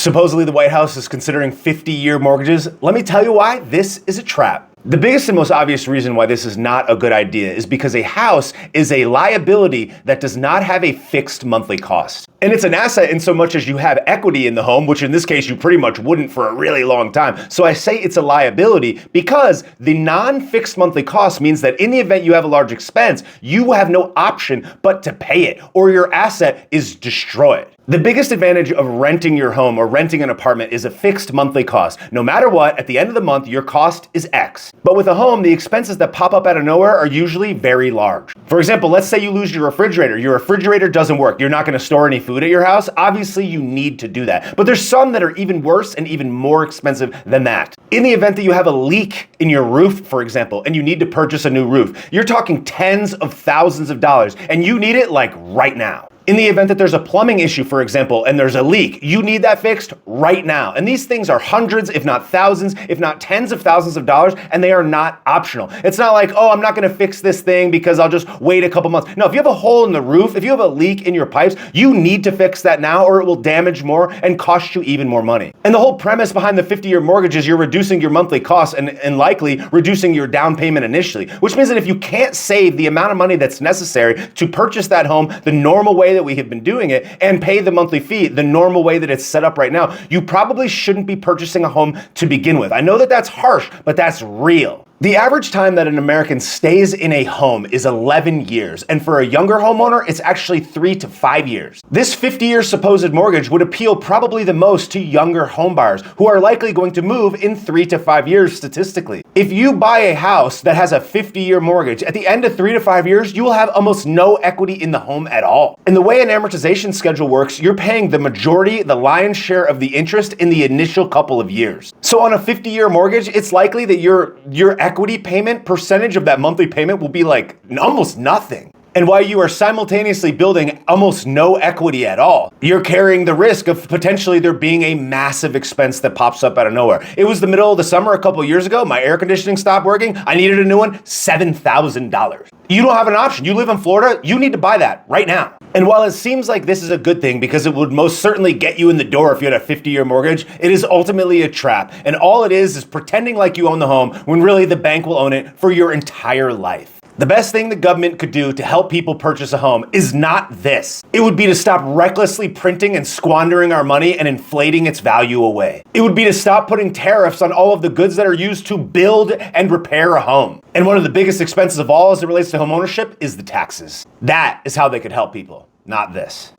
Supposedly the White House is considering 50-year mortgages. Let me tell you why this is a trap. The biggest and most obvious reason why this is not a good idea is because a house is a liability that does not have a fixed monthly cost. And it's an asset in so much as you have equity in the home, which in this case you pretty much wouldn't for a really long time. So I say it's a liability because the non-fixed monthly cost means that in the event you have a large expense, you have no option but to pay it, or your asset is destroyed. The biggest advantage of renting your home or renting an apartment is a fixed monthly cost. No matter what, at the end of the month, your cost is X. But with a home, the expenses that pop up out of nowhere are usually very large. For example, let's say you lose your refrigerator. Your refrigerator doesn't work. You're not going to store any food at your house. Obviously, you need to do that. But there's some that are even worse and even more expensive than that. In the event that you have a leak in your roof, for example, and you need to purchase a new roof, you're talking tens of thousands of dollars, and you need it like right now. In the event that there's a plumbing issue, for example, and there's a leak, you need that fixed right now. And these things are hundreds, if not thousands, if not tens of thousands of dollars, and they are not optional. It's not like, oh, I'm not gonna fix this thing because I'll just wait a couple months. No, if you have a hole in the roof, if you have a leak in your pipes, you need to fix that now or it will damage more and cost you even more money. And the whole premise behind the 50-year mortgage is you're reducing your monthly costs and likely reducing your down payment initially, which means that if you can't save the amount of money that's necessary to purchase that home the normal way that we have been doing it and pay the monthly fee the normal way that it's set up right now, you probably shouldn't be purchasing a home to begin with. I know that that's harsh, but that's real. The average time that an American stays in a home is 11 years, and for a younger homeowner, it's actually 3 to 5 years. This 50-year supposed mortgage would appeal probably the most to younger homebuyers who are likely going to move in 3 to 5 years statistically. If you buy a house that has a 50-year mortgage, at the end of 3 to 5 years, you will have almost no equity in the home at all. And the way an amortization schedule works, you're paying the majority, the lion's share of the interest in the initial couple of years. So on a 50-year mortgage, it's likely that your equity payment percentage of that monthly payment will be like almost nothing. And while you are simultaneously building almost no equity at all, you're carrying the risk of potentially there being a massive expense that pops up out of nowhere. It was the middle of the summer a couple of years ago. My air conditioning stopped working. I needed a new one, $7,000. You don't have an option. You live in Florida. You need to buy that right now. And while it seems like this is a good thing because it would most certainly get you in the door if you had a 50-year mortgage, it is ultimately a trap. And all it is pretending like you own the home when really the bank will own it for your entire life. The best thing the government could do to help people purchase a home is not this. It would be to stop recklessly printing and squandering our money and inflating its value away. It would be to stop putting tariffs on all of the goods that are used to build and repair a home. And one of the biggest expenses of all as it relates to home ownership is the taxes. That is how they could help people, not this.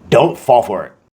Don't fall for it.